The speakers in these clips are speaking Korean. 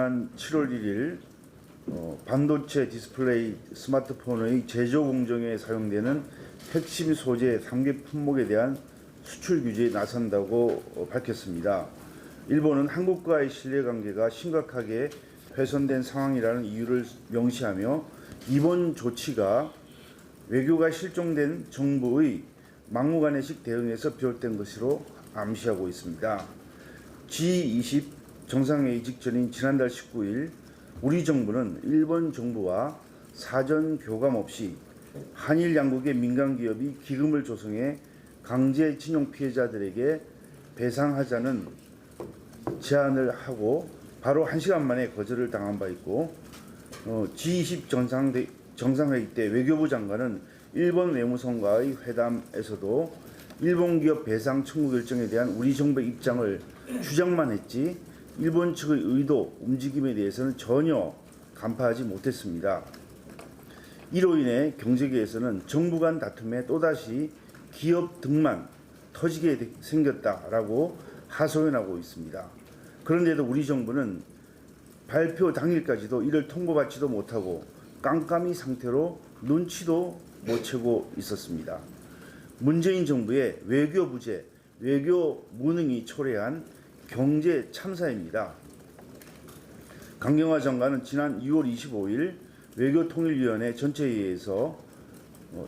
지난 7월 1일 반도체 디스플레이 스마트폰의 제조 공정에 사용되는 핵심 소재 3개 품목에 대한 수출 규제에 나선다고 밝혔습니다. 일본은 한국과의 신뢰관계가 심각하게 훼손된 상황이라는 이유를 명시하며 이번 조치가 외교가 실종된 정부의 막무가내식 대응에서 비롯된 것으로 암시하고 있습니다. G20 정상회의 직전인 지난달 19일 우리 정부는 일본 정부와 사전 교감 없이 한일 양국의 민간 기업이 기금을 조성해 강제징용 피해자들에게 배상하자는 제안을 하고 바로 1시간 만에 거절을 당한 바 있고 G20 정상회의 때 외교부 장관은 일본 외무성과의 회담에서도 일본 기업 배상 청구 결정에 대한 우리 정부의 입장을 주장만 했지 일본 측의 의도, 움직임에 대해서는 전혀 간파하지 못했습니다. 이로 인해 경제계에서는 정부 간 다툼에 또다시 기업 등만 터지게 생겼다라고 하소연하고 있습니다. 그런데도 우리 정부는 발표 당일까지도 이를 통보받지도 못하고 깜깜이 상태로 눈치도 못 채고 있었습니다. 문재인 정부의 외교 부재, 외교 무능이 초래한 경제 참사입니다. 강경화 장관은 지난 2월 25일 외교통일위원회 전체회의에서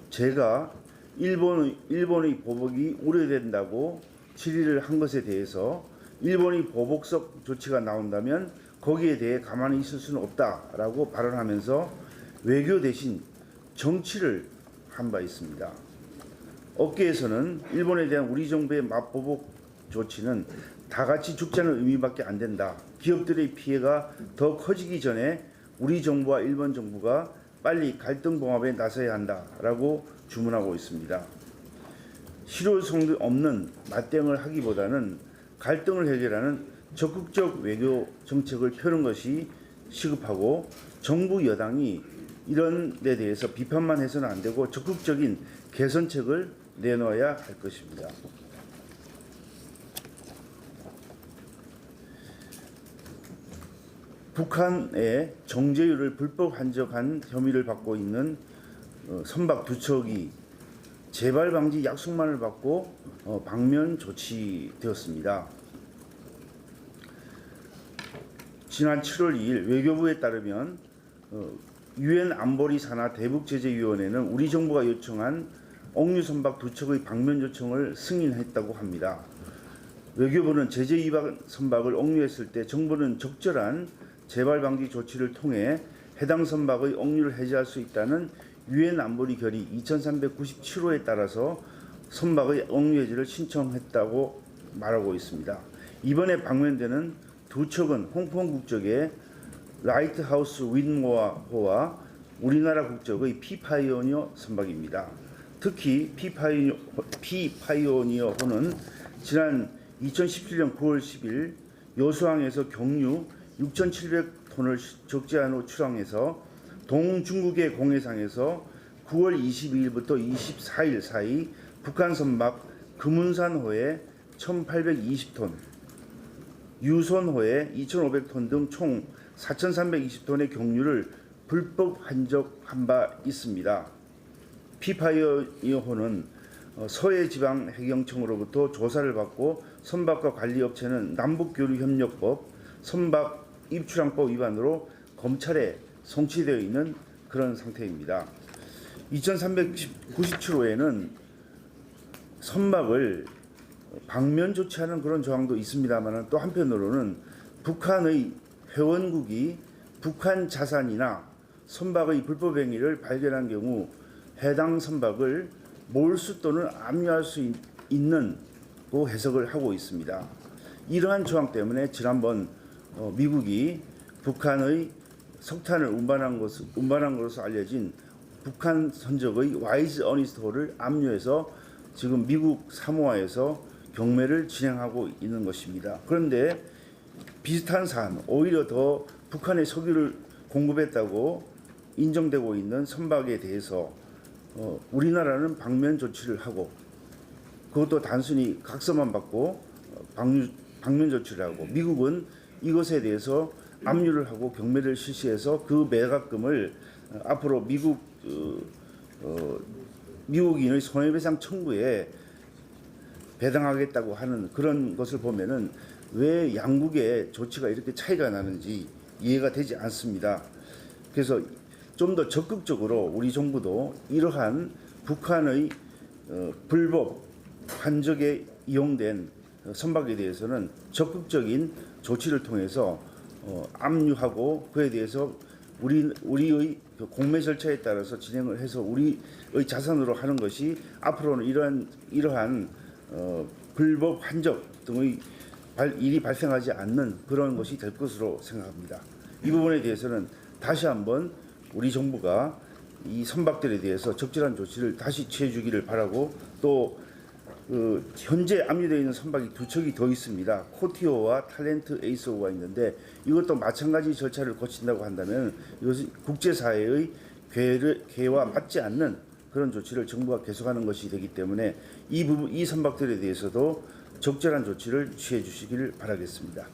제가 일본의 보복이 우려된다고 질의를 한 것에 대해서 일본이 보복적 조치가 나온다면 거기에 대해 가만히 있을 수는 없다라고 발언하면서 외교 대신 정치를 한 바 있습니다. 업계에서는 일본에 대한 우리 정부의 맞보복 조치는 다 같이 죽자는 의미밖에 안 된다. 기업들의 피해가 더 커지기 전에 우리 정부와 일본 정부가 빨리 갈등 봉합에 나서야 한다라고 주문하고 있습니다. 실효성 없는 맞대응을 하기보다는 갈등을 해결하는 적극적 외교 정책을 펴는 것이 시급하고 정부 여당이 이런 데 대해서 비판만 해서는 안 되고 적극적인 개선책을 내놓아야 할 것입니다. 북한의 정제유를 불법 환적한 혐의를 받고 있는 선박 2척이 재발 방지 약속만을 받고 방면 조치되었습니다. 지난 7월 2일 외교부에 따르면 유엔 안보리 산하 대북제재위원회는 우리 정부가 요청한 옥류 선박 2척의 방면 요청을 승인했다고 합니다. 외교부는 제재 위반 선박을 옥류했을 때 정부는 적절한 재발 방지 조치를 통해 해당 선박의 옥류를 해제할 수 있다는 유엔 안보리 결의 2397호에 따라서 선박의 옥류 해제를 신청했다고 말하고 있습니다. 이번에 방면되는 2척은 홍콩 국적의 라이트하우스 윈모아호와 우리나라 국적의 피파이오니어 선박입니다. 특히 피파이오니어호는 지난 2017년 9월 10일 여수항에서 경유 6,700톤을 적재한 후 출항해서 동중국해 공해상에서 9월 22일부터 24일 사이 북한 선박 금운산호에 1,820톤, 유선호에 2,500톤 등 총 4,320톤의 경유를 불법 환적한 바 있습니다. 피파이어호는 서해지방해경청으로부터 조사를 받고 선박과 관리업체는 남북교류협력법, 선박 입출항법 위반으로 검찰에 송치되어 있는 그런 상태입니다. 2397호에는 선박을 방면 조치하는 그런 조항도 있습니다만 또 한편으로는 북한의 회원국이 북한 자산이나 선박의 불법 행위를 발견한 경우 해당 선박을 몰수 또는 압류할 수 있는 해석을 하고 있습니다. 이러한 조항 때문에 지난번 미국이 북한의 석탄을 운반한 것으로 알려진 북한 선적의 와이즈 어니스트호를 압류해서 지금 미국 사모아에서 경매를 진행하고 있는 것입니다. 그런데 비슷한 사안, 오히려 더 북한의 석유를 공급했다고 인정되고 있는 선박에 대해서 우리나라는 방면 조치를 하고 그것도 단순히 각서만 받고 방면 조치를 하고 미국은 이것에 대해서 압류를 하고 경매를 실시해서 그 매각금을 앞으로 미국인의 손해배상 청구에 배당하겠다고 하는 그런 것을 보면은 왜 양국의 조치가 이렇게 차이가 나는지 이해가 되지 않습니다. 그래서 좀 더 적극적으로 우리 정부도 이러한 북한의 불법 환적에 이용된 선박에 대해서는 적극적인 조치를 통해서 압류하고 그에 대해서 우리의 공매 절차에 따라서 진행을 해서 우리의 자산으로 하는 것이 앞으로는 이러한 불법 환적 등의 일이 발생하지 않는 그런 것이 될 것으로 생각합니다. 이 부분에 대해서는 다시 한번 우리 정부가 이 선박들에 대해서 적절한 조치를 다시 취해주기를 바라고 또 현재 압류되어 있는 선박이 2척이 더 있습니다. 코티오와 탤런트 에이스호가 있는데 이것도 마찬가지 절차를 거친다고 한다면 이것은 국제사회의 궤와 맞지 않는 그런 조치를 정부가 계속하는 것이 되기 때문에 이 선박들에 대해서도 적절한 조치를 취해 주시기를 바라겠습니다.